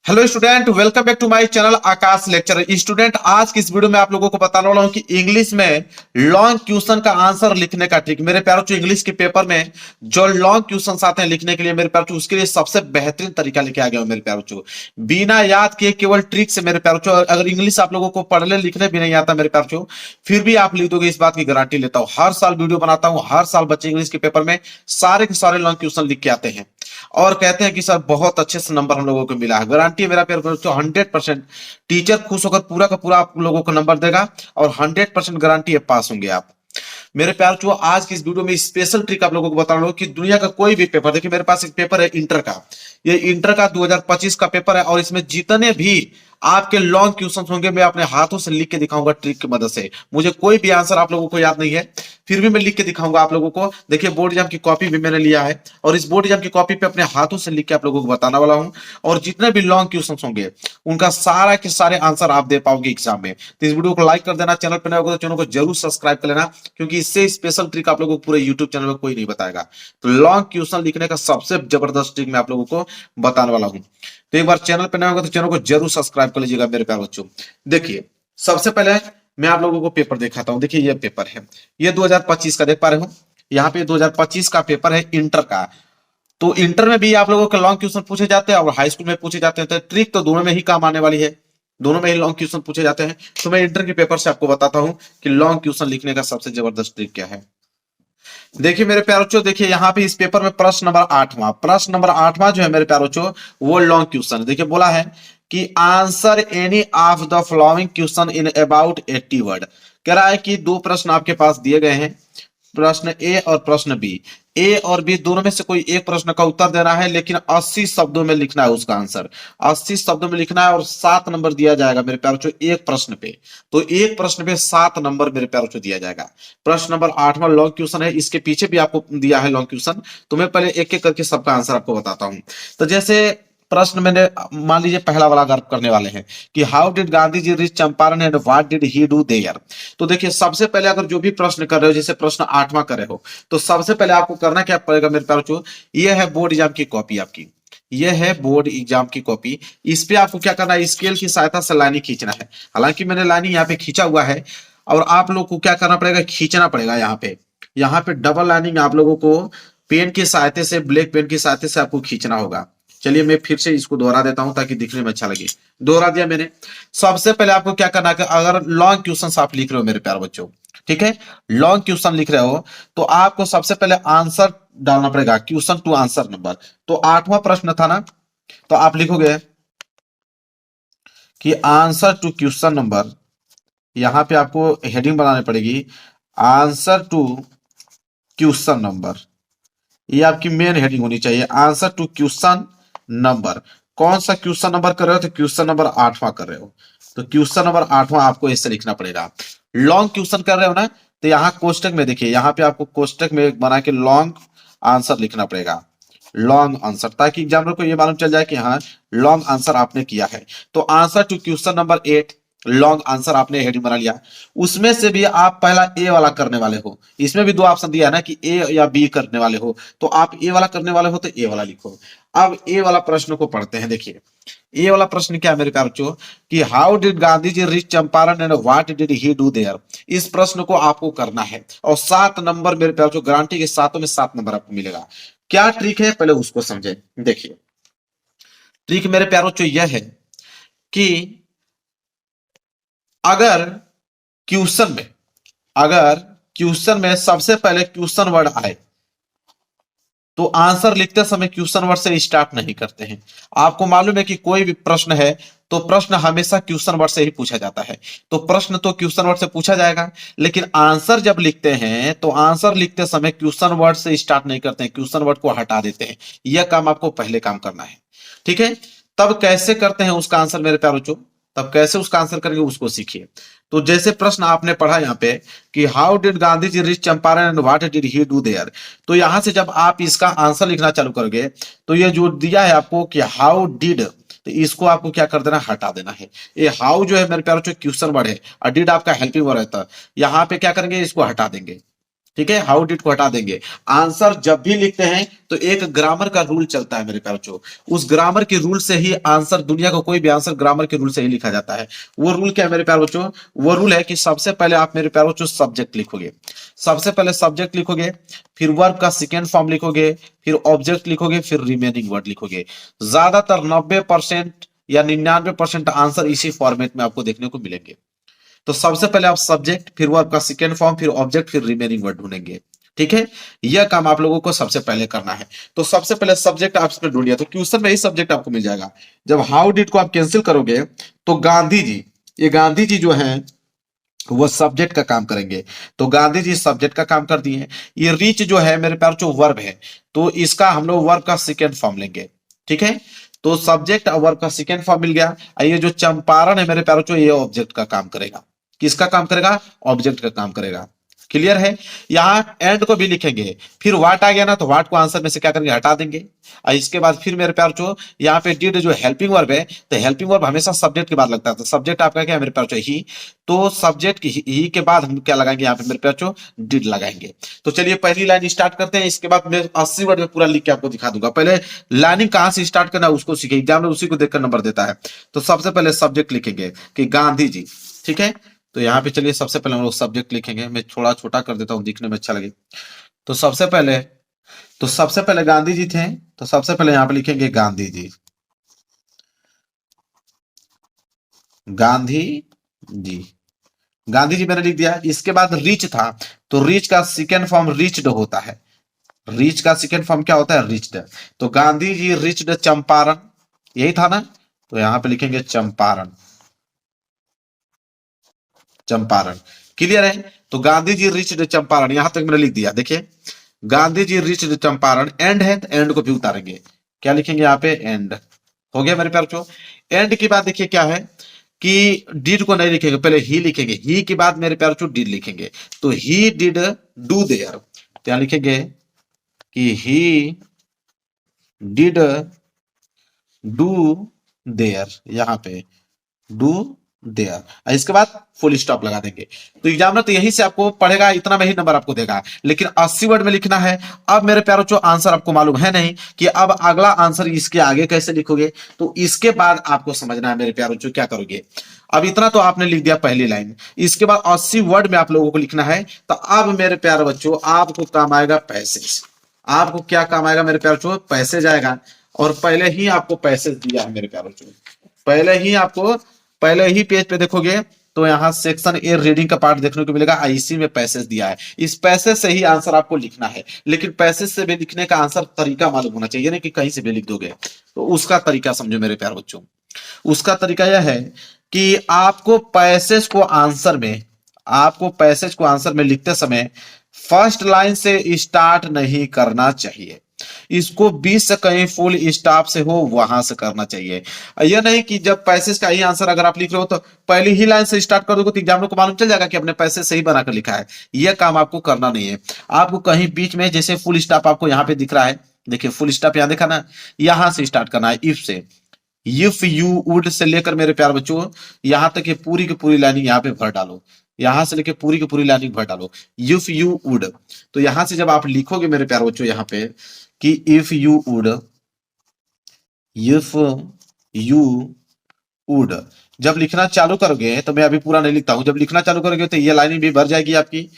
Hello student, welcome back to my channel Akash lecture. Student, आज की इस वीडियो में आप लोगों को बताने वाला हूं कि इंग्लिश में लॉन्ग क्वेश्चन का आंसर लिखने का ट्रिक। मेरे प्यारों, जो इंग्लिश के पेपर में जो लॉन्ग क्वेश्चन आते हैं लिखने के लिए, मेरे प्यारों, उसके लिए सबसे बेहतरीन तरीका लेके आ गया हूं। मेरे प्यारों, बिना याद किए केवल ट्रिक से, मेरे प्यारों, अगर इंग्लिश आप लोगों को पढ़ने लिखने भी नहीं आता मेरे प्यारों, फिर भी आप लिख दोगे, इस बात की गारंटी लेता हूं। हर साल वीडियो बनाता हूं, हर साल बच्चे इंग्लिश के पेपर में सारे के सारे लॉन्ग क्वेश्चन लिख के आते हैं और कहते हैं कि सर बहुत अच्छे से नंबर हम लोगों को मिला है। गारंटी है मेरा प्यार बच्चों, 100%। टीचर खुश होकर पूरा का पूरा आप लोगों को नंबर देगा और 100% गारंटी है पास होंगे आप। मेरे प्यार जो आज की इस वीडियो में स्पेशल ट्रिक आप लोगों को बता रहा हूं कि दुनिया का कोई भी पेपर, देखिए मेरे पास एक पेपर है इंटर का। ये इंटर का 2025 का पेपर है और इसमें जितने भी आपके लॉन्ग क्वेश्चन होंगे मैं अपने हाथों से लिख के दिखाऊंगा ट्रिक की मदद से। मुझे कोई भी आंसर आप लोगों को याद नहीं है, फिर भी मैं लिख के दिखाऊंगा आप लोगों को। देखिए बोर्ड एग्जाम की कॉपी भी मैंने लिया है और इस बोर्ड एग्जाम की कॉपी पे अपने हाथों से लिख के आप लोगों को बताने वाला हूं। और जितने भी लॉन्ग क्वेश्चन होंगे उनका सारा के सारे आंसर आप दे पाओगे एग्जाम में। तो इस वीडियो को लाइक कर देना, चैनल पर नए होगा तो चैनल को जरूर सब्सक्राइब कर लेना, क्योंकि इससे स्पेशल ट्रिक आप लोगों को पूरे यूट्यूब चैनल में कोई नहीं बताएगा। तो लॉन्ग क्वेश्चन लिखने का सबसे जबरदस्त ट्रिक मैं आप लोगों को बताने वाला हूं। तो एक बार चैनल पर नया होगा तो चैनल को जरूर सब्सक्राइब कर लीजिएगा मेरे प्यारे बच्चों। देखिए सबसे पहले मैं आप लोगों को पेपर दिखाता हूं। देखिए ये पेपर है, ये 2025 का देख पा रहे हो। यहाँ पे 2025 का पेपर है इंटर का। तो इंटर में भी आप लोगों के लॉन्ग क्वेश्चन पूछे जाते हैं और हाई स्कूल में पूछे जाते हैं। तो ट्रिक तो दोनों में ही काम आने वाली है, दोनों में ही लॉन्ग क्वेश्चन पूछे जाते हैं। तो मैं इंटर के पेपर से आपको बताता हूं कि लॉन्ग क्वेश्चन लिखने का सबसे जबरदस्त ट्रिक क्या है। देखिए मेरे प्यारे बच्चों, देखिए यहाँ पे इस पेपर में प्रश्न नंबर 8वां जो है मेरे प्यारे बच्चों, वो लॉन्ग क्वेश्चन। देखिए बोला है कि answer any of the following question in about 80 word. कह रहा है कि दो प्रश्न आपके पास दिए गए हैं, प्रश्न ए और प्रश्न बी। ए और बी दोनों में से कोई एक प्रश्न का उत्तर देना है, लेकिन 80 शब्दों में लिखना है उसका आंसर। 80 शब्दों में लिखना है और 7 नंबर दिया जाएगा मेरे प्यारे बच्चों एक प्रश्न पे। तो एक प्रश्न पे 7 नंबर मेरे प्यारे बच्चों दिया जाएगा। प्रश्न नंबर 8वां लॉन्ग क्वेश्चन है, इसके पीछे भी आपको दिया है लॉन्ग क्वेश्चन। तो मैं पहले एक एक करके सबका आंसर आपको बताता हूं। तो जैसे प्रश्न मैंने मान लीजिए पहला वाला अगर करने वाले हैं कि how did Gandhi ji reach Champaran and what did he do there. तो देखिए सबसे पहले अगर जो भी प्रश्न कर रहे हो, जैसे प्रश्न 8वां कर रहे हो, तो सबसे पहले आपको करना क्या पड़ेगा मेरे प्यारे बच्चों, ये है बोर्ड एग्जाम की कॉपी आपकी। ये है बोर्ड एग्जाम की कॉपी। इस पे आपको क्या करना है, स्केल की सहायता से लाइनिंग खींचना है। हालांकि मैंने लाइनिंग यहाँ पे खींचा हुआ है और आप लोग को क्या करना पड़ेगा, खींचना पड़ेगा। यहाँ पे डबल लाइनिंग आप लोगों को पेन की सहायता से, ब्लैक पेन की सहायता से आपको खींचना होगा। चलिए मैं फिर से इसको दोहरा देता हूं ताकि दिखने में अच्छा लगे। दोहरा दिया मैंने। सबसे पहले आपको क्या करना है कि अगर लॉन्ग क्वेश्चन आप लिख रहे हो मेरे प्यारे बच्चों, ठीक है, लॉन्ग क्वेश्चन लिख रहे हो, तो आपको सबसे पहले आंसर डालना पड़ेगा, क्वेश्चन टू आंसर नंबर। तो 8वां प्रश्न था ना, तो आप लिखोगे कि आंसर टू क्वेश्चन नंबर, यहां पे आपको हेडिंग बनानी पड़ेगी, आंसर टू क्वेश्चन नंबर। ये आपकी मेन हेडिंग होनी चाहिए, आंसर टू क्वेश्चन नंबर। कौन सा क्वेश्चन नंबर कर रहे हो, तो क्वेश्चन नंबर 8वां कर रहे हो। तो क्वेश्चन नंबर 8वां आपको ऐसे लिखना पड़ेगा। लॉन्ग क्वेश्चन कर रहे हो ना, तो यहाँ कोष्टक में देखिए, यहाँ पे आपको कोष्टक में बना के लॉन्ग आंसर लिखना पड़ेगा। लॉन्ग आंसर, ताकि एग्जामिनर को ये मालूम चल जाए कि हाँ लॉन्ग आंसर आपने किया है। तो answer to question number 8 long answer आपने हेडिंग बना लिया। उसमें से भी आप पहला ए वाला करने वाले हो। इसमें भी दो ऑप्शन दिया है ना कि ए या बी करने वाले हो, तो आप ए वाला करने वाले हो तो ए वाला लिखो। अब ए वाला प्रश्न को पढ़ते हैं। देखिए ए वाला प्रश्न क्या है मेरे प्यारे बच्चों, कि how did Gandhi ji reach Champaran and what did he do there. इस प्रश्न को आपको करना है और 7 नंबर मेरे प्यारे बच्चों, गारंटी के सातों में 7 नंबर आपको मिलेगा। क्या ट्रिक है पहले उसको समझे। देखिए ट्रिक मेरे प्यारे बच्चों यह है कि अगर क्वेश्चन में अगर क्वेश्चन में सबसे पहले क्वेश्चन वर्ड आए, तो आंसर लिखते समय क्वेश्चन वर्ड से स्टार्ट नहीं करते हैं। आपको मालूम है कि कोई भी प्रश्न है तो प्रश्न हमेशा क्वेश्चन वर्ड से ही पूछा जाता है। तो प्रश्न तो क्वेश्चन वर्ड से पूछा जाएगा, लेकिन आंसर जब लिखते हैं तो आंसर लिखते समय क्वेश्चन वर्ड से स्टार्ट नहीं करते हैं, क्वेश्चन वर्ड को हटा देते हैं। यह काम आपको पहले काम करना है, ठीक है। तब कैसे करते हैं उसका आंसर मेरे प्यारे बच्चों, तब कैसे उसका आंसर करेंगे उसको सीखिए। तो जैसे प्रश्न आपने पढ़ा यहाँ पे कि how did Gandhi ji reach Champaran and what did he do there, तो यहां से जब आप इसका आंसर लिखना चालू करोगे, तो ये जो दिया है आपको कि हाउ डिड, तो इसको आपको क्या कर देना, हटा देना है। ये हाउ जो है मेरे प्यारे बच्चों क्वेश्चन वर्ड है और डिड आपका हेल्पिंग वर्ड रहता है। यहाँ पे क्या करेंगे, इसको हटा देंगे। ठीक है, हाउ डिड को हटा देंगे। आंसर जब भी लिखते हैं तो एक ग्रामर का रूल चलता है मेरे प्यारे बच्चों, उस ग्रामर के रूल से ही आंसर, दुनिया का कोई भी आंसर ग्रामर के रूल से ही लिखा जाता है। वो रूल क्या है मेरे प्यारे बच्चों? वो रूल है कि सबसे पहले आप मेरे प्यारे बच्चों सब्जेक्ट लिखोगे, सबसे पहले सब्जेक्ट लिखोगे, फिर वर्ब का सेकेंड फॉर्म लिखोगे, फिर ऑब्जेक्ट लिखोगे, फिर रिमेनिंग वर्ड लिखोगे। ज्यादातर 90% या 99% आंसर इसी फॉर्मेट में आपको देखने को मिलेंगे। तो सबसे पहले आप सब्जेक्ट, फिर वर्ब का सेकेंड फॉर्म, फिर ऑब्जेक्ट, फिर रिमेनिंग वर्ड ढूंढेंगे। ठीक है, यह काम आप लोगों को सबसे पहले करना है। तो सबसे पहले सब्जेक्ट आप इसमें ढूंढिए, तो क्वेश्चन में ही सब्जेक्ट आपको मिल जाएगा। जब हाउ डिड को आप कैंसिल करोगे तो गांधी जी, ये गांधी जी जो है वो सब्जेक्ट का काम करेंगे, तो गांधी जी सब्जेक्ट का काम कर दिए। ये रिच जो है मेरे प्यार जो वर्ब है, तो इसका हम लोग वर्ब का सेकेंड फॉर्म लेंगे। ठीक है, तो सब्जेक्ट और वर्ब का सेकेंड फॉर्म मिल गया। और ये जो चंपारण है मेरे प्यारों, ये ऑब्जेक्ट का काम करेगा। किसका काम करेगा? ऑब्जेक्ट का काम करेगा। क्लियर है? यहां एंड को भी लिखेंगे, फिर वाट आ गया ना, तो वाट को आंसर में से क्या करेंगे? हटा देंगे। और इसके बाद फिर मेरे प्यार जो यहाँ पे डिड जो हेल्पिंग वर्ब है, तो हेल्पिंग वर्ब हमेशा सब्जेक्ट के बाद लगता है, तो सब्जेक्ट आपका क्या है मेरे प्यार ही, तो सब्जेक्ट ही के बाद हम क्या लगाएंगे यहाँ पे मेरे प्यार डिड लगाएंगे। तो चलिए पहली लाइन स्टार्ट करते हैं, इसके बाद मैं 80 वर्ड में पूरा लिख के आपको दिखा दूंगा। पहले लाइनिंग कहां से स्टार्ट करना है उसको सीखे, एग्जाम में उसी को देखकर नंबर देता है। तो सबसे पहले सब्जेक्ट लिखेंगे कि गांधी जी। ठीक है, तो यहाँ पे चलिए सबसे पहले हम लोग सब्जेक्ट लिखेंगे, मैं थोड़ा छोटा कर देता हूँ दिखने में अच्छा लगे। तो सबसे पहले गांधी जी थे, तो सबसे पहले यहाँ पे लिखेंगे गांधी जी। गांधी जी, गांधी जी मैंने लिख दिया। इसके बाद रिच था, तो रिच का सेकेंड फॉर्म रिच्ड होता है। रिच का सेकेंड फॉर्म क्या होता है? रिच्ड। तो गांधी जी रिच्ड चंपारण, यही था ना, तो यहां पे लिखेंगे चंपारण। चंपारण, क्लियर है? तो गांधी जी रिच्ड चंपारण, यहां तक मैंने लिख दिया। देखिए, गांधी जी रिच्ड चंपारण, एंड है तो एंड को भी उतारेंगे। क्या लिखेंगे यहाँ पे? एंड। हो गया मेरे प्यार चो। एंड की बात देखिए क्या है कि डिड को नहीं लिखेंगे, पहले ही लिखेंगे। ही के बाद मेरे प्यार चो डिड लिखेंगे। तो ही डिड डू देयर, तो यहां लिखेंगे कि ही डिड डू देयर, यहां पे डू देयर। इसके बाद फुल स्टॉप लगा देंगे। तो एग्जामिनर तो यहीं से आपको पढ़ेगा, इतना में ही नंबर आपको देगा, लेकिन 80 वर्ड में लिखना है। अब मेरे प्यारों जो आंसर आपको मालूम है नहीं कि अब अगला आंसर इसके आगे कैसे लिखोगे, तो इसके बाद आपको समझना है मेरे प्यारों जो क्या करोगे। अब इतना तो आपने लिख दिया पहली लाइन, इसके बाद 80 वर्ड में आप लोगों को लिखना है। तो अब मेरे प्यारे बच्चों आपको काम आएगा पैसेज। आपको क्या काम आएगा मेरे प्यारे बच्चों? पैसेज आएगा। और पहले ही आपको पैसेज दिया है मेरे प्यारे बच्चों, पहले ही आपको, पहले ही पेज पे देखोगे तो यहाँ सेक्शन ए रीडिंग का पार्ट देखने को मिलेगा, इसी में पैसेज दिया है। इस पैसेज से ही आंसर आपको लिखना है, लेकिन पैसेज से भी लिखने का आंसर तरीका मालूम होना चाहिए, ना कि कहीं से भी लिख दोगे। तो उसका तरीका समझो मेरे प्यारे बच्चों। उसका तरीका यह है कि आपको पैसेज को आंसर में, आपको पैसेज को आंसर में लिखते समय फर्स्ट लाइन से स्टार्ट नहीं करना चाहिए। इसको 20 से कहीं फुल स्टॉप से हो वहां से करना चाहिए। यह नहीं कि जब पैसेज का ही आंसर अगर आप लिख रहे हो तो पहली ही लाइन से स्टार्ट कर दोगे, तो एग्जामिनर को मालूम चल जाएगा कि आपने पैसेज सही बनाकर लिखा है। यह काम आपको करना नहीं है। आपको कहीं बीच में, जैसे फुल स्टॉप आपको यहाँ पे दिख रहा है, देखिए फुल स्टॉप यहाँ देखा ना, यहां से स्टार्ट करना है, इफ से। इफ यू वुड से लेकर मेरे प्यार बच्चों यहां तक ये पूरी की पूरी लाइनिंग यहाँ पे भर डालो, यहां से लेके पूरी की पूरी लाइनिंग भर डालो, इफ यू वुड। तो यहां से जब आप लिखोगे मेरे प्यार बच्चों यहाँ पे कि if you would, if you would, जब लिखना चालू करोगे, तो मैं अभी पूरा नहीं लिखता हूं, जब लिखना चालू करोगे तो ये लाइनिंग भी भर जाएगी आपकी,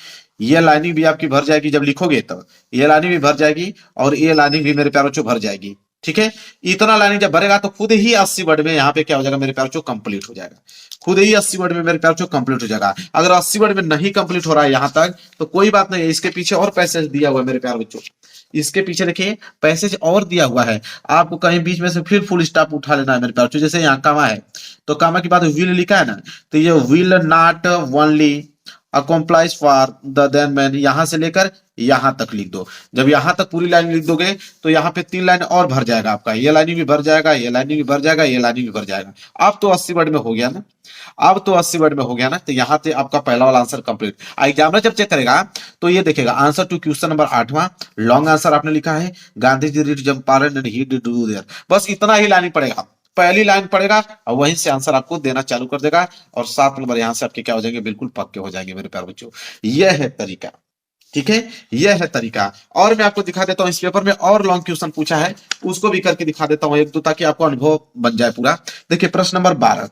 ये लाइनिंग भी आपकी भर जाएगी जब लिखोगे, तो ये लाइनिंग भी भर जाएगी और ये लाइनिंग भी मेरे प्यारों चो भर जाएगी। ठीक है, इतना लाइनिंग जब भरेगा तो खुद ही 80 वर्ड में यहाँ पे क्या हो जाएगा मेरे प्यारों चो? कंप्लीट हो जाएगा। खुद ही 80 वर्ड में मेरे प्यारों चो कंप्लीट हो जाएगा। अगर 80 वर्ड में नहीं कंप्लीट हो रहा है यहां तक, तो कोई बात नहीं है, इसके पीछे और पैसेज दिया हुआ है मेरे प्यार बच्चों। इसके पीछे देखिए पैसेज और दिया हुआ है, आपको कहीं बीच में से फिर फुल स्टॉप उठा लेना है मेरे प्यार। जैसे यहाँ कामा है, तो कामा के बाद विल लिखा है ना, तो ये will not only accomplish for the then man, यहां से लेकर यहां तक लिख दो। जब यहां तक पूरी लाइन लिख दोगे तो यहाँ पे 3 लाइन और भर जाएगा आपका, ये लाइनिंग भी भर जाएगा, ये लाइनिंग भी भर जाएगा, ये लाइनिंग भी भर जाएगा। अब तो 80 वर्ड में हो गया ना, अब तो 80 वर्ड में हो गया ना, तो यहाँ से आपका पहला वाला आंसर कंप्लीट। एग्जामिनर जब चेक करेगा तो ये देखेगा आंसर टू क्वेश्चन नंबर 8वां, लॉन्ग आंसर आपने लिखा है, Gandhi ji did Champaran and he did do there. बस इतना ही लाइन पड़ेगा, पहली लाइन पड़ेगा और वहीं से आंसर आपको देना चालू कर देगा, और 7 नंबर यहां से आपके क्या हो जाएंगे? बिल्कुल पक्के हो जाएंगे मेरे प्यारे बच्चों। यह है तरीका। ठीक है, यह है तरीका। और मैं आपको दिखा देता हूं, इस पेपर में और लॉन्ग क्वेश्चन पूछा है, उसको भी करके दिखा देता हूं एक दो, ताकि आपको अनुभव बन जाए पूरा। देखिए प्रश्न नंबर 12,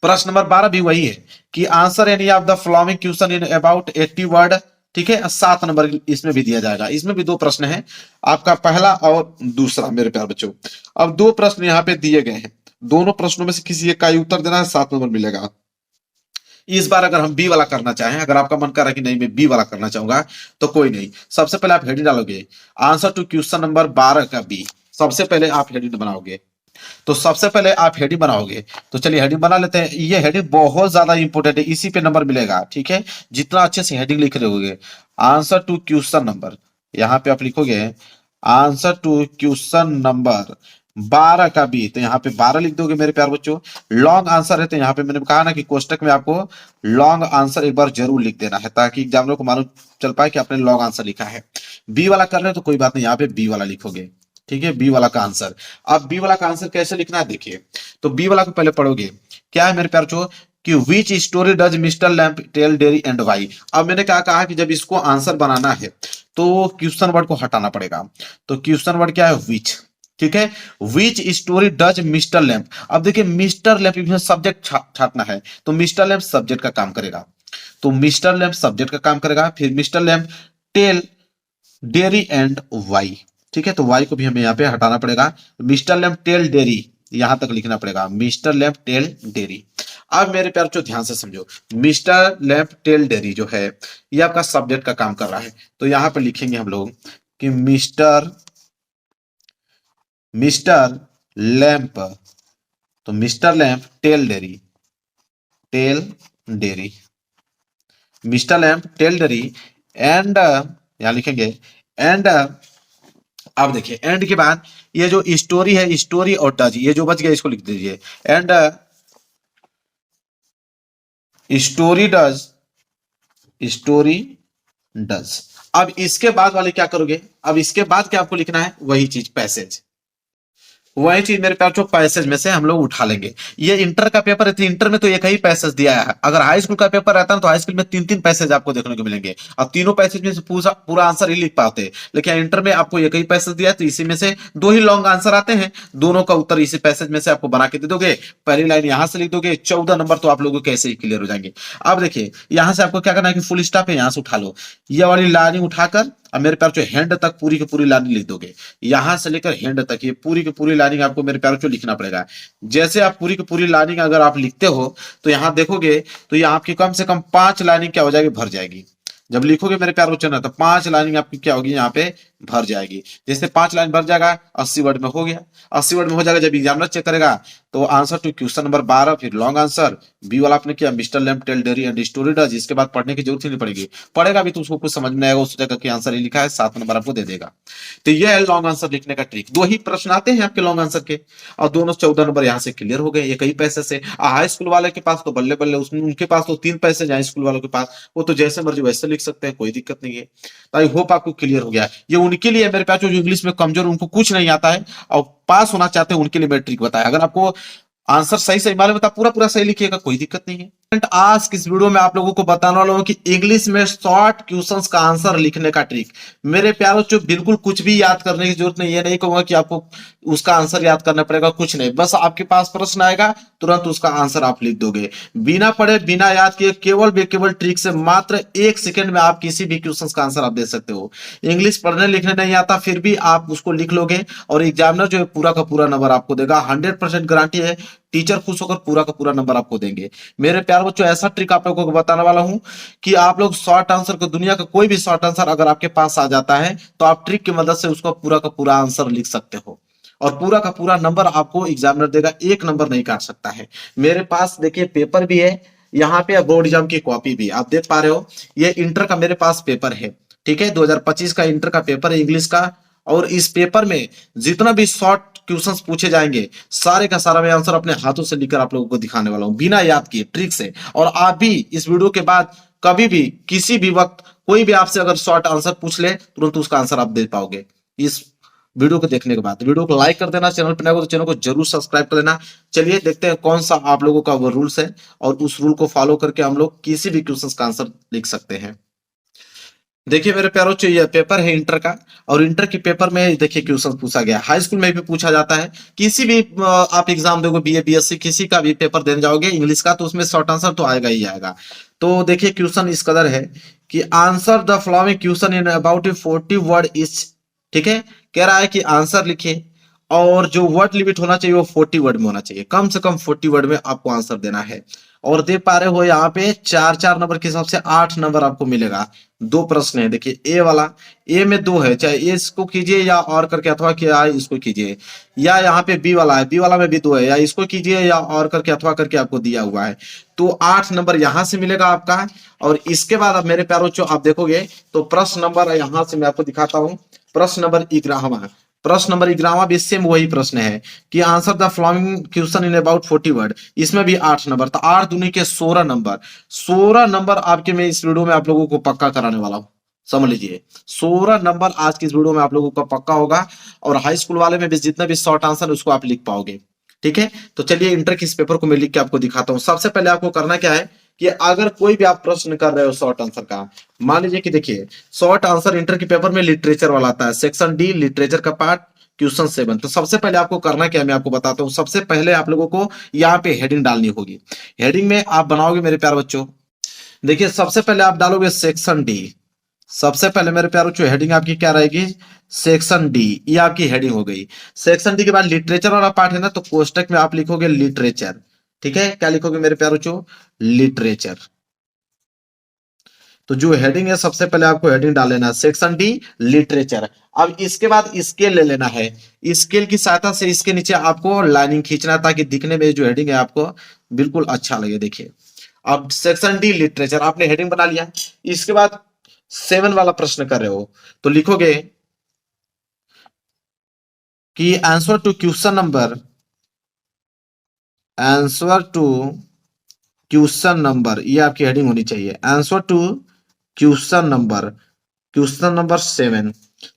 प्रश्न नंबर 12 भी वही है कि answer any of the following question in about 80 word. ठीक है, 7 नंबर इसमें भी दिया जाएगा। इसमें भी दो प्रश्न है, आपका पहला और दूसरा मेरे प्यार बच्चों। अब दो प्रश्न यहाँ पे दिए गए हैं, दोनों प्रश्नों में से किसी एक का ही उत्तर देना है, 7 नंबर मिलेगा। इस बार अगर हम बी वाला करना चाहें, अगर आपका मन कर रहा है कि नहीं मैं बी वाला करना चाहूंगा, तो कोई नहीं, सबसे पहले आप हेडिंग डालोगे आंसर टू क्वेश्चन नंबर 12 का बी। सबसे पहले आप हेडिंग बनाओगे, तो सबसे पहले आप हेडिंग बनाओगे। तो चलिए हेडिंग बना लेते हैं। ये हेडिंग बहुत ज्यादा इंपॉर्टेंट है, इसी पे नंबर मिलेगा। ठीक है, जितना अच्छे से हेडिंग लिख रहे होगे, आंसर टू क्वेश्चन नंबर, यहाँ पे आप लिखोगे आंसर टू क्वेश्चन नंबर 12 का बी, तो यहाँ पे 12 लिख दोगे मेरे प्यार बच्चों। लॉन्ग आंसर है, तो यहाँ पे मैंने कहा ना कि कोष्टक में आपको लॉन्ग आंसर एक बार जरूर लिख देना है, ताकि एग्जामिनर को मालूम चल पाए कि आपने लॉन्ग आंसर लिखा है। बी वाला कर रहे हो तो कोई बात नहीं, यहाँ पे बी वाला लिखोगे। ठीक है, बी वाला का आंसर। अब बी वाला का आंसर कैसे लिखना है देखिए, तो बी वाला को पहले पढ़ोगे, क्या है मेरे प्यार बच्चों कि which story does mister Lamb tell Derry and why. अब मैंने क्या कहा कि जब इसको आंसर बनाना है तो क्वेश्चन वर्ड को हटाना पड़ेगा। तो क्वेश्चन वर्ड क्या है, विच। ठीक है, विच स्टोरी डज मिस्टर लैम्प। अब देखिए मिस्टर लैम्प इसमें सब्जेक्ट छाटना है, तो मिस्टर लैम्प सब्जेक्ट का काम करेगा, तो मिस्टर लैम्प सब्जेक्ट का काम करेगा। फिर mister Lamb tell Derry and why. ठीक है, तो वाई को भी हमें यहाँ पे हटाना पड़ेगा। मिस्टर लैम्प टेल डेरी यहां तक लिखना पड़ेगा, मिस्टर लैम्प टेल डेरी। अब मेरे प्यार जो ध्यान से समझो, मिस्टर लैम्प टेल डेरी जो है ये आपका सब्जेक्ट का काम कर रहा है, तो यहां पर लिखेंगे हम लोग कि मिस्टर मिस्टर लैम्प, तो mister Lamb tell Derry, tell Derry, mister Lamb tell Derry and, यहां लिखेंगे एंड। अब देखिए एंड के बाद ये जो स्टोरी है, स्टोरी और डज, ये जो बच गया इसको लिख दीजिए and story does, story does. अब इसके बाद वाले क्या करोगे, अब इसके बाद क्या आपको लिखना है, वही चीज पैसेज, वही चीज मेरे प्यार जो पैसेज में से हम लोग उठा लेंगे। ये इंटर का पेपर है, तो इंटर में तो एक ही पैसेज दिया है। अगर हाई स्कूल का पेपर रहता है तो हाई स्कूल में 3 3 पैसेज आपको देखने को मिलेंगे, और तीनों पैसेज में से पूरा पूरा आंसर ही लिख पाते हैं। लेकिन इंटर में आपको एक ही पैसेज दिया है, तो इसी में से दो ही लॉन्ग आंसर आते हैं, दोनों का उत्तर इसी पैसेज में से आपको बना के दे दोगे। पहली लाइन यहां से लिख दोगे, 14 नंबर तो आप लोगों को कैसे ही क्लियर हो जाएंगे। अब देखिए यहां से आपको क्या करना है कि फुल स्टॉप है, यहां से उठा लो, ये वाली लाइन उठाकर अब मेरे प्यार जो हैंड तक पूरी की पूरी लाइन लिख दोगे, यहां से लेकर हैंड तक ये पूरी की पूरी लाइनिंग आपको मेरे प्यार जो लिखना पड़ेगा। जैसे आप पूरी की पूरी लाइनिंग अगर आप लिखते हो तो यहां देखोगे तो ये आपकी कम से कम 5 लाइनिंग क्या हो जाएगी, भर जाएगी। जब लिखोगे मेरे प्यार बच्चों ना, तो 5 लाइनिंग आपकी क्या होगी यहाँ पे, भर जाएगी। जैसे 5 लाइन भर जाएगा, 80 वर्ड में हो गया, 80 वर्ड में हो जाएगा। जब एग्जामिनर चेक करेगा तो आंसर टू क्वेश्चन नंबर 12, फिर लॉन्ग आंसर बी वाला आपने किया, mister Lamb tell Derry and story does. इसके बाद पढ़ने की जरूरत ही नहीं पड़ेगी, पढ़ेगा भी तो उसको कुछ समझ में आएगा, उस जगह के आंसर ही लिखा है, 7 नंबर आपको दे देगा। तो ये है लॉन्ग आंसर लिखने का ट्रिक। दो ही प्रश्न आते हैं आपके लॉन्ग आंसर के, और दोनों 14 नंबर यहाँ से क्लियर हो गए, एक ही पैसे से। हाई स्कूल वाले के पास तो बल्ले बल्ले, उसमें उनके पास तो 3 पैसे, हाई स्कूल वालों के पास वो तो जैसे मर्जी वैसे लिख सकते हैं, कोई दिक्कत नहीं है। तो आई होप आपको क्लियर हो गया। ये उनके लिए मेरे पास जो इंग्लिश में कमजोर, उनको कुछ नहीं आता है और पास होना चाहते हैं, उनके लिए मैं ट्रिक बताया। अगर आपको आंसर सही सही मालूम है तो पूरा पूरा सही लिखिएगा, कोई दिक्कत नहीं है। आज की इस वीडियो में आप लोगों को बताने वाला हूं कि इंग्लिश में शॉर्ट क्वेश्चंस का आंसर लिखने का ट्रिक। मेरे प्यारों जो बिल्कुल कुछ भी याद करने की जरूरत नहीं, ये नहीं कहूंगा कि आपको उसका आंसर याद करना पड़ेगा, कुछ नहीं, बस आपके पास प्रश्न आएगा, तुरंत उसका आंसर आप लिख दोगे, बिना पढ़े बिना याद किए, केवल ट्रिक से मात्र 1 सेकंड में आप किसी भी क्वेश्चन का आंसर आप दे सकते हो। इंग्लिश पढ़ने लिखने नहीं आता, फिर भी आप उसको लिख लोगे और एग्जामिनर जो है पूरा का पूरा नंबर आपको देगा, 100% गारंटी है। टीचर खुश होकर पूरा का पूरा नंबर आपको देंगे। मेरे प्यार बच्चों ऐसा ट्रिक आप लोगों को बताने वाला हूं कि आप लोग शॉर्ट आंसर को, दुनिया का कोई भी शॉर्ट आंसर अगर आपके पास आ जाता है तो आप ट्रिक की मदद से उसका पूरा का पूरा आंसर लिख सकते हो, और पूरा का पूरा नंबर आपको एग्जामिनर देगा, एक नंबर नहीं काट सकता है। मेरे पास देखिए पेपर भी है, यहाँ पे बोर्ड एग्जाम की कॉपी भी आप देख पा रहे हो। ये इंटर का मेरे पास पेपर है, ठीक है, 2025 का इंटर का पेपर है इंग्लिश का। और इस पेपर में जितना भी शॉर्ट क्वेश्चंस पूछे जाएंगे, सारे का सारा मैं आंसर अपने हाथों से लिखकर आप लोगों को दिखाने वाला हूं, बिना याद किए, ट्रिक से। और आप भी इस वीडियो के बाद कभी भी किसी भी वक्त कोई भी आपसे अगर शॉर्ट आंसर पूछ ले, तुरंत उसका आंसर आप दे पाओगे इस वीडियो को देखने के बाद। वीडियो को लाइक कर देना, चैनल पर नए हो तो चैनल को जरूर सब्सक्राइब कर देना। चलिए देखते हैं कौन सा आप लोगों का वो रूल्स है, और उस रूल को फॉलो करके हम लोग किसी भी क्वेश्चन का आंसर लिख सकते हैं। देखिए मेरे प्यारों, जो ये पेपर है इंटर का, और इंटर के पेपर में देखिए क्वेश्चन पूछा गया, हाई स्कूल में भी पूछा जाता है, किसी भी आप एग्जाम दोगे, बीए बीएससी किसी का भी पेपर देने जाओगे इंग्लिश का, तो उसमें शॉर्ट आंसर तो आएगा ही आएगा। तो देखिए क्वेश्चन इस कदर है कि answer the following question in about 40 word is, ठीक है, कह रहा है कि आंसर लिखे, और जो वर्ड लिमिट होना चाहिए वो 40 वर्ड में होना चाहिए, कम से कम 40 वर्ड में आपको आंसर देना है। और देख पा रहे हो यहाँ पे चार चार नंबर के हिसाब से 8 नंबर आपको मिलेगा। दो प्रश्न है, देखिए ए वाला, ए में दो है, चाहे ए इसको कीजिए या और करके, अथवा क्या इसको कीजिए, या यहाँ पे बी वाला है, बी वाला में भी दो है, या इसको कीजिए या और करके अथवा करके आपको दिया हुआ है। तो 8 नंबर यहाँ से मिलेगा आपका। और इसके बाद अब मेरे प्यारों जो आप देखोगे तो प्रश्न नंबर यहाँ से मैं आपको दिखाता हूँ, प्रश्न नंबर 11, प्रश्न नंबर 11 भी सेम वही प्रश्न है कि answer the following question in about 40 word, इसमें भी 8 नंबर, तो 8 दूनी के 16 नंबर, 16 नंबर आपके मैं इस वीडियो में आप लोगों को पक्का कराने वाला हूं, समझ लीजिए 16 नंबर आज की इस वीडियो में आप लोगों का पक्का होगा। और हाई स्कूल वाले में भी जितना भी शॉर्ट आंसर उसको आप लिख पाओगे, ठीक है। तो चलिए इंटर के इस पेपर को मैं लिख के आपको दिखाता हूँ। सबसे पहले आपको करना क्या है कि अगर कोई भी आप प्रश्न कर रहे हो शॉर्ट आंसर का, मान लीजिए कि देखिए शॉर्ट आंसर इंटर के पेपर में लिटरेचर वाला आता है, सेक्शन डी लिटरेचर का पार्ट क्वेश्चन 7। तो सबसे पहले आपको करना क्या है मैं आपको बताता हूं। सबसे पहले आप लोगों को यहाँ पे हेडिंग डालनी होगी। हेडिंग में आप बनाओगे मेरे प्यारे बच्चों, देखिए सबसे पहले आप डालोगे सेक्शन डी। सबसे पहले मेरे प्यारे बच्चों हेडिंग आपकी क्या रहेगी, सेक्शन डी, ये आपकी हेडिंग हो गई। सेक्शन डी के बाद लिटरेचर वाला पार्ट है ना, तो कोष्टक में आप लिखोगे लिटरेचर, ठीक है। क्या लिखोगे मेरे प्यारे बच्चों, लिटरेचर। तो जो हेडिंग है सबसे पहले आपको हेडिंग डाल लेना, सेक्शन डी लिटरेचर। अब इसके बाद स्केल ले लेना है, स्केल की सहायता से इसके नीचे आपको लाइनिंग खींचना है ताकि दिखने में जो हेडिंग है आपको बिल्कुल अच्छा लगे। देखिए अब सेक्शन डी लिटरेचर आपने हेडिंग बना लिया। इसके बाद 7 वाला प्रश्न कर रहे हो तो लिखोगे कि answer to question number, answer to question number, ये आपकी हेडिंग होनी चाहिए, answer to question number, question number 7।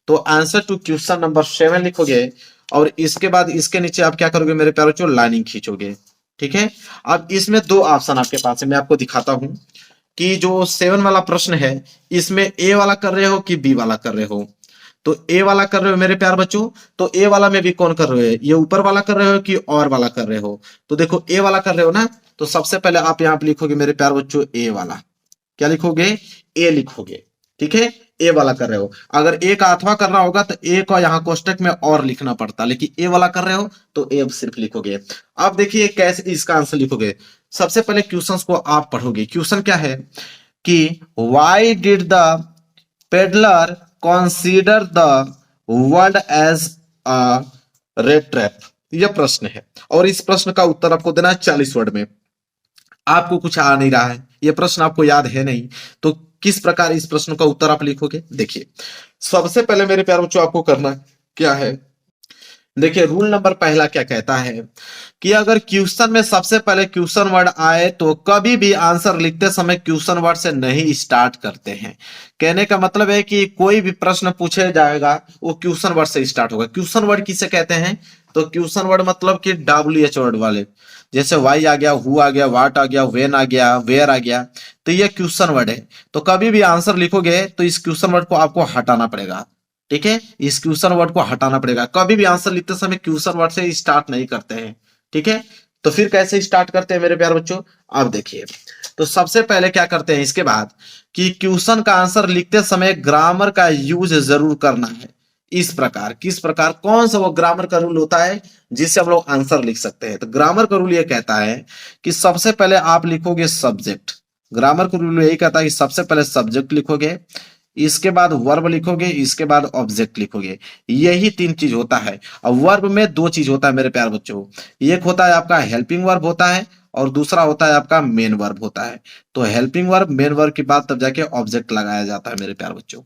तो आंसर टू क्वेश्चन नंबर 7 लिखोगे और इसके बाद इसके नीचे आप क्या करोगे मेरे प्यारे बच्चों, लाइनिंग खींचोगे, ठीक है। अब इसमें दो ऑप्शन आपके पास है, मैं आपको दिखाता हूं कि जो 7 वाला प्रश्न है इसमें ए वाला कर रहे हो कि बी वाला कर रहे हो। तो ए वाला कर रहे हो मेरे प्यार बच्चों, तो ए वाला में भी कौन कर रहे हो, ये ऊपर वाला कर रहे हो कि और वाला कर रहे हो। तो देखो ए वाला कर रहे हो ना, तो सबसे पहले आप यहाँ पे लिखोगे मेरे प्यार बच्चों ए वाला, क्या लिखोगे, ए लिखोगे, ठीक है। ए वाला कर रहे हो, अगर ए का अथवा करना होगा तो ए को यहाँ कोष्टक में और लिखना पड़ता, लेकिन ए वाला कर रहे हो तो ए सिर्फ लिखोगे। अब देखिए कैसे इसका आंसर लिखोगे। सबसे पहले क्वेश्चंस को आप पढ़ोगे। क्वेश्चन क्या है कि why did the peddler consider the world as a rat trap, यह प्रश्न है और इस प्रश्न का उत्तर आपको देना है 40 वर्ड में। आपको कुछ आ नहीं रहा है, यह प्रश्न आपको याद है नहीं, तो किस प्रकार इस प्रश्न का उत्तर आप लिखोगे। देखिए सबसे पहले मेरे प्यारे बच्चों आपको करना क्या है, देखिए रूल नंबर पहला क्या कहता है कि अगर क्वेश्चन में सबसे पहले क्वेश्चन वर्ड आए तो कभी भी आंसर लिखते समय क्वेश्चन वर्ड से नहीं स्टार्ट करते हैं। कहने का मतलब है कि कोई भी प्रश्न पूछे जाएगा वो क्वेश्चन वर्ड से स्टार्ट होगा। क्वेश्चन वर्ड किसे कहते हैं, तो क्वेश्चन वर्ड मतलब कि WH वर्ड वाले, जैसे वाई आ गया, हु आ गया, वाट आ गया, वेन आ गया, वेयर आ गया, तो ये क्वेश्चन वर्ड है। तो कभी भी आंसर लिखोगे तो इस क्वेश्चन वर्ड को आपको हटाना पड़ेगा, ठीक है। इस क्वेश्चन वर्ड को हटाना पड़ेगा, कभी भी आंसर लिखते समय क्वेश्चन वर्ड से स्टार्ट नहीं करते हैं, ठीक है। तो फिर कैसे स्टार्ट करते हैं मेरे प्यारे बच्चों, अब देखिए तो सबसे पहले क्या करते हैं इसके बाद कि क्वेश्चन का आंसर लिखते समय ग्रामर का यूज जरूर करना है। इस प्रकार, किस प्रकार, कौन सा वो ग्रामर का रूल होता है जिससे हम लोग आंसर लिख सकते हैं। तो ग्रामर का रूल ये कहता है कि सबसे पहले आप लिखोगे सब्जेक्ट। ग्रामर का रूल यही कहता है कि सबसे पहले सब्जेक्ट लिखोगे, इसके बाद वर्ब लिखोगे, इसके बाद ऑब्जेक्ट लिखोगे। यही 3 चीज होता है। अब वर्ब में 2 चीज होता है मेरे प्यारे बच्चों, एक होता है आपका हेल्पिंग वर्ब होता है और दूसरा होता है आपका मेन वर्ब होता है। तो हेल्पिंग वर्ब, मेन वर्ब के बाद तब जाके ऑब्जेक्ट लगाया जाता है मेरे प्यारे बच्चों,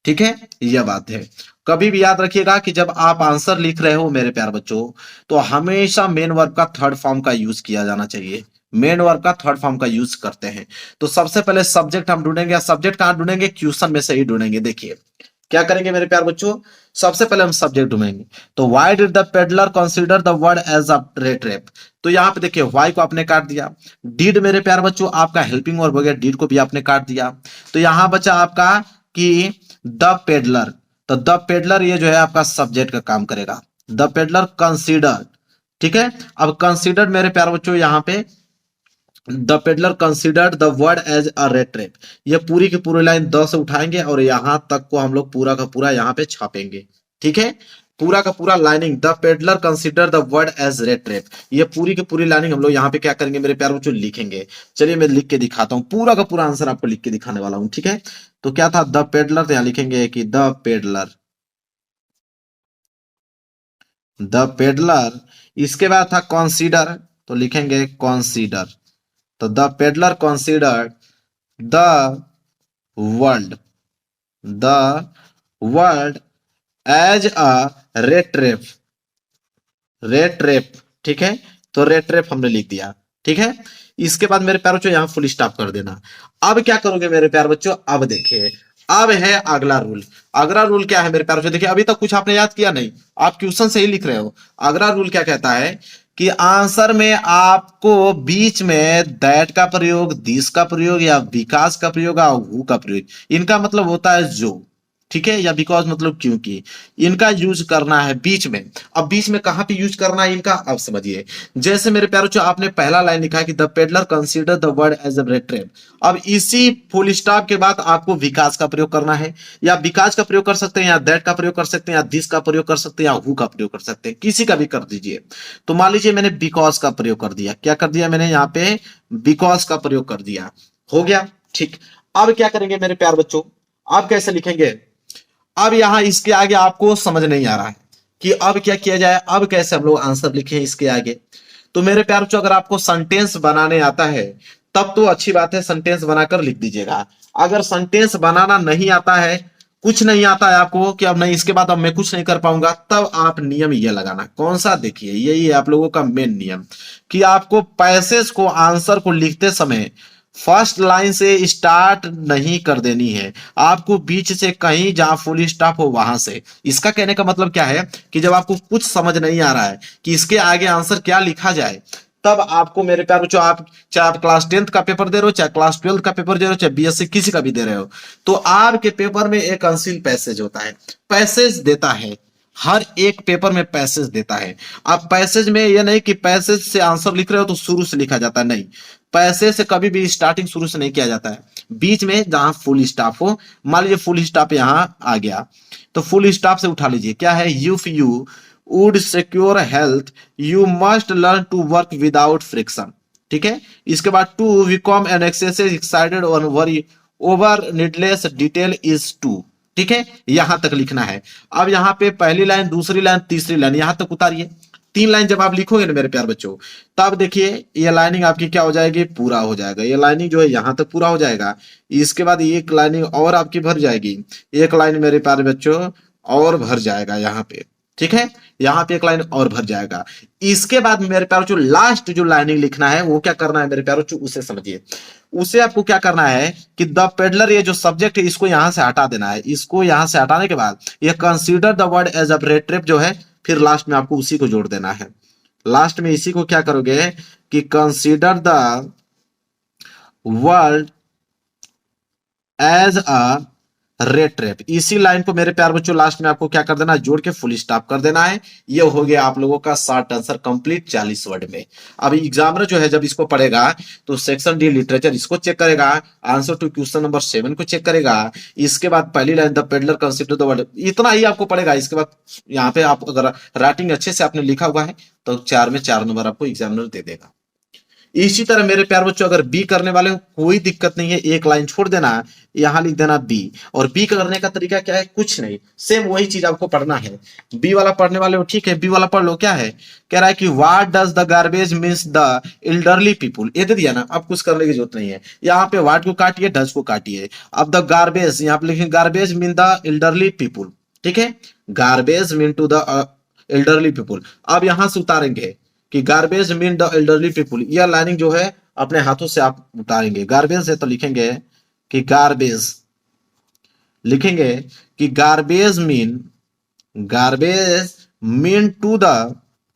ठीक है। यह बात है, कभी भी याद रखिएगा कि जब आप आंसर लिख रहे हो मेरे प्यारे बच्चों तो हमेशा मेन वर्ब का थर्ड फॉर्म का यूज किया जाना चाहिए। मेन वर्ब का थर्ड फॉर्म का यूज करते हैं। तो सबसे पहले सब्जेक्ट हम ढूंढेंगे, सब्जेक्ट कहां ढूंढेंगे, क्वेश्चन में से ही ढूंढेंगे। देखिए क्या करेंगे मेरे प्यारे बच्चों, सबसे पहले हम सब्जेक्ट ढूंढेंगे। तो why did the peddler consider the word as a rat trap, तो यहाँ पे देखिए व्हाई को आपने काट दिया। डिड मेरे प्यारे बच्चों आपका हेल्पिंग वर्ब हो गया, डिड को भी आपने काट दिया। तो यहां बचा आपका कि द पेडलर, तो द पेडलर ये जो है आपका सब्जेक्ट का काम करेगा। द पेडलर कंसीडर, ठीक है। अब कंसीडर मेरे प्यारे बच्चों यहाँ पे the peddler considered the word as a rat trap, ये पूरी की पूरी लाइन द से उठाएंगे और यहां तक को हम लोग पूरा का पूरा यहाँ पे छापेंगे, ठीक है। पूरा का पूरा lining the peddler consider the word as rat trap, ये पूरी की पूरी लाइनिंग हम लोग यहाँ पे क्या करेंगे मेरे प्यारे बच्चों, लिखेंगे। चलिए मैं लिख के दिखाता हूँ, पूरा का पूरा आंसर आपको लिख के दिखाने वाला हूँ, ठीक है। तो क्या था द पेडलर, तो यहाँ लिखेंगे कि द पेडलर, द पेडलर। इसके बाद था कंसीडर, तो लिखेंगे कंसीडर, तो the peddler considered the world, the world as a rat trap, rat trap, ठीक है। तो रेड ट्रैप हमने लिख दिया, ठीक है। इसके बाद मेरे प्यारे बच्चों यहाँ फुल स्टॉप कर देना। अब क्या करोगे मेरे प्यारे बच्चों, अब देखिए, अब है अगला रूल। अगला रूल क्या है मेरे प्यारे बच्चों, देखिए अभी तक कुछ आपने याद किया नहीं, आप क्वेश्चन से ही लिख रहे हो। अगला रूल क्या कहता है कि आंसर में आपको बीच में दैट का प्रयोग, दिस का प्रयोग या विकास का प्रयोग या हु का प्रयोग, इनका मतलब होता है जो, ठीक है, या बिकॉज मतलब क्योंकि, इनका यूज करना है बीच में। अब बीच में कहां पे यूज करना है इनका, अब समझिए। जैसे मेरे प्यारों जो आपने पहला लाइन लिखा है कि the peddler consider the word as a rat trap, अब इसी फुल स्टॉप के बाद आपको विकास का प्रयोग करना है, या विकास का प्रयोग कर सकते हैं, या दैट का प्रयोग कर सकते हैं, या दिस का प्रयोग कर सकते हैं, या हु का प्रयोग कर सकते हैं, किसी का भी कर दीजिए। तो मान लीजिए मैंने बिकॉज का प्रयोग कर दिया, क्या कर दिया मैंने यहाँ पे, बिकॉज का प्रयोग कर दिया, हो गया, ठीक। अब क्या करेंगे मेरे प्यार बच्चों, अब कैसे लिखेंगे, अब यहां इसके आगे आपको समझ नहीं आ रहा है कि अब क्या किया जाए, अब कैसे हम लोग आंसर लिखें इसके आगे। तो मेरे प्यार बच्चों अगर आपको सेंटेंस बनाने आता है तब तो अच्छी बात है, सेंटेंस बनाकर लिख दीजिएगा। अगर सेंटेंस बनाना नहीं आता है, कुछ नहीं आता है आपको कि अब नहीं इसके बाद अब मैं कुछ नहीं कर पाऊंगा, तब आप नियम ये लगाना, कौन सा, देखिए यही है आप लोगों का मेन नियम, कि आपको पैसेज को, आंसर को लिखते समय फर्स्ट लाइन से स्टार्ट नहीं कर देनी है, आपको बीच से कहीं जहां फुल स्टॉप हो वहां से। इसका कहने का मतलब क्या है कि जब आपको कुछ समझ नहीं आ रहा है कि इसके आगे आंसर क्या लिखा जाए, तब आपको मेरे प्यार बच्चों, आप चाहे आप क्लास 10th का पेपर दे रहे हो, चाहे क्लास 12th का पेपर दे रहे हो, चाहे बीएससी किसी का भी दे रहे हो, तो आपके पेपर में एक अनसीन पैसेज होता है, पैसेज देता है, हर एक पेपर में पैसेज देता है। अब पैसेज में यह नहीं कि पैसेज से आंसर लिख रहे हो तो शुरू से लिखा जाता है, नहीं, पैसेज से कभी भी स्टार्टिंग शुरू से नहीं किया जाता है, बीच में जहां फुल स्टॉप हो। मान लीजिए फुल स्टॉप यहां आ गया, तो फुल स्टॉप से उठा लीजिए, क्या है, if you would secure health you must learn to work without friction, ठीक है। इसके बाद to become an excessive excited और worry over needless detail is to, ठीक है, यहां तक लिखना है। अब यहां पे पहली लाइन, दूसरी लाइन, तीसरी लाइन, यहां तक उतारिए। 3 लाइन जब आप लिखोगे ना मेरे प्यार बच्चों, तब देखिए ये लाइनिंग आपकी क्या हो जाएगी, पूरा हो जाएगा, ये लाइनिंग जो है यहां तक पूरा हो जाएगा। इसके बाद एक लाइनिंग और आपकी भर जाएगी, एक लाइन मेरे प्यारे बच्चों और भर जाएगा यहाँ पे, ठीक है, यहाँ पे एक लाइन और भर जाएगा। इसके बाद मेरे प्यारों जो लास्ट जो लाइनिंग लिखना है वो क्या करना है मेरे प्यारों, उसे समझिए। उसे आपको क्या करना है कि द पेडलर, ये जो सब्जेक्ट है इसको यहां से हटा देना है, इसको यहां से हटाने के बाद ये consider the word as a rat trap जो है, फिर लास्ट में आपको उसी को जोड़ देना है। लास्ट में इसी को क्या करोगे कि consider the world as a rat trap, इसी लाइन को मेरे प्यार बच्चों लास्ट में आपको क्या कर देना है, जोड़ के फुल स्टॉप कर देना है। ये हो गया आप लोगों का शॉर्ट आंसर कंप्लीट 40 वर्ड में। अब एग्जामिनर जो है जब इसको पढ़ेगा तो सेक्शन डी लिटरेचर इसको चेक करेगा, आंसर टू क्वेश्चन नंबर 7 को चेक करेगा, इसके बाद पहली line the peddler consider the word, इतना ही आपको पड़ेगा। इसके बाद यहाँ पे आप अगर राइटिंग अच्छे से आपने लिखा हुआ है तो 4 में 4 नंबर आपको एग्जामिनर दे देगा। इसी तरह मेरे प्यार बच्चों अगर बी करने वाले हो कोई दिक्कत नहीं है, एक लाइन छोड़ देना, यहां लिख देना बी। और बी करने का तरीका क्या है, कुछ नहीं, सेम वही चीज आपको पढ़ना है। बी वाला पढ़ने वाले हो, ठीक है, बी वाला पढ़ लो। क्या है, कह रहा है कि what does the garbage means the elderly people, ये दे दिया ना, अब कुछ करने की जरूरत नहीं है। यहाँ पे व्हाट को काटिए, डज को काटिए। अब द गार्बेज, यहाँ पे लिखेंगे garbage mean the elderly people, ठीक है, garbage mean to the elderly people. अब यहां से उतारेंगे कि garbage mean the elderly people, यह लाइनिंग जो है अपने हाथों से आप उतारेंगे। गार्बेज है तो लिखेंगे कि गार्बेज, लिखेंगे कि गार्बेज मीन टू द,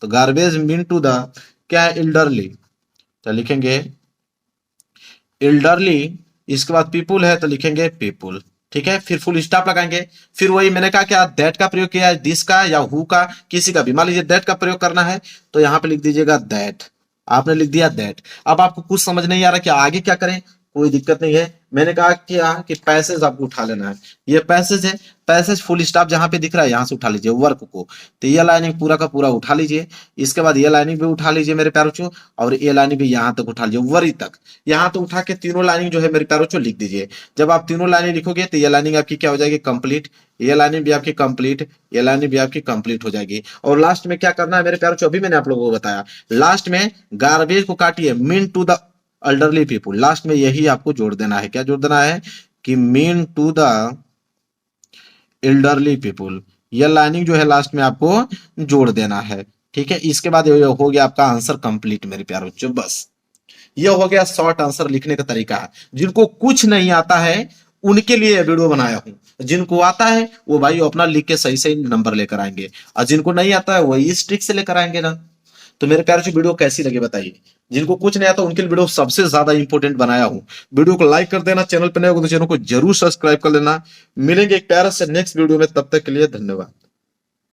तो गार्बेज मीन टू द क्या है, एल्डरली, तो लिखेंगे एल्डरली। इसके बाद पीपुल है तो लिखेंगे पीपुल, ठीक है, फिर फुल स्टॉप लगाएंगे, फिर वही मैंने कहा क्या दैट का प्रयोग किया है, दिस का या हु का, किसी का भी, मान लीजिए दैट का प्रयोग करना है तो यहाँ पे लिख दीजिएगा दैट, आपने लिख दिया दैट। अब आपको कुछ समझ नहीं आ रहा कि आगे क्या करें, कोई दिक्कत नहीं है, मैंने कहा कि पैसेज आपको उठा लेना है, ये पैसेज है, पैसेज फुल स्टॉप जहां पे दिख रहा है यहां से उठा लीजिए वर्क को, तो ये लाइनिंग पूरा का पूरा उठा लीजिए, इसके बाद ये लाइनिंग भी उठा लीजिए मेरे प्यारों चो, और ये लाइनिंग भी यहां तक उठा लीजिए वरी तक, यहां तो उठा के तीनों लाइनिंग जो है मेरे प्यारों चो लिख दीजिए। जब आप तीनों लाइनिंग लिखोगे तो ये लाइनिंग आपकी क्या हो जाएगी, कंप्लीट, ये लाइनिंग भी आपकी कंप्लीट, ये लाइनिंग भी आपकी कंप्लीट हो जाएगी। और लास्ट में क्या करना है मेरे प्यारों चो, अभी मैंने आप लोगों को बताया, लास्ट में गार्बेज को काटिए, mean to the elderly people, last में यही आपको जोड़ देना है, क्या जोड़ देना है कि mean to the elderly people, यह लाइनिंग जो है लास्ट में आपको जोड़ देना है। ठीक है, इसके बाद ये हो गया आपका आंसर कंप्लीट मेरे प्यारे बच्चों। बस ये हो गया शॉर्ट आंसर लिखने का तरीका। जिनको कुछ नहीं आता है उनके लिए ये वीडियो बनाया हूं, जिनको आता है वो भाई अपना लिख के सही सही नंबर लेकर आएंगे, और जिनको नहीं आता है वही इस ट्रिक से लेकर आएंगे ना। तो मेरे प्यारे जो वीडियो कैसी लगी बताइए, जिनको कुछ नहीं आता उनके लिए वीडियो सबसे ज्यादा इंपॉर्टेंट बनाया हूं। वीडियो को लाइक कर देना, चैनल पर नए हो तो चैनल को जरूर सब्सक्राइब कर लेना। मिलेंगे एक प्यारे से नेक्स्ट वीडियो में, तब तक के लिए धन्यवाद।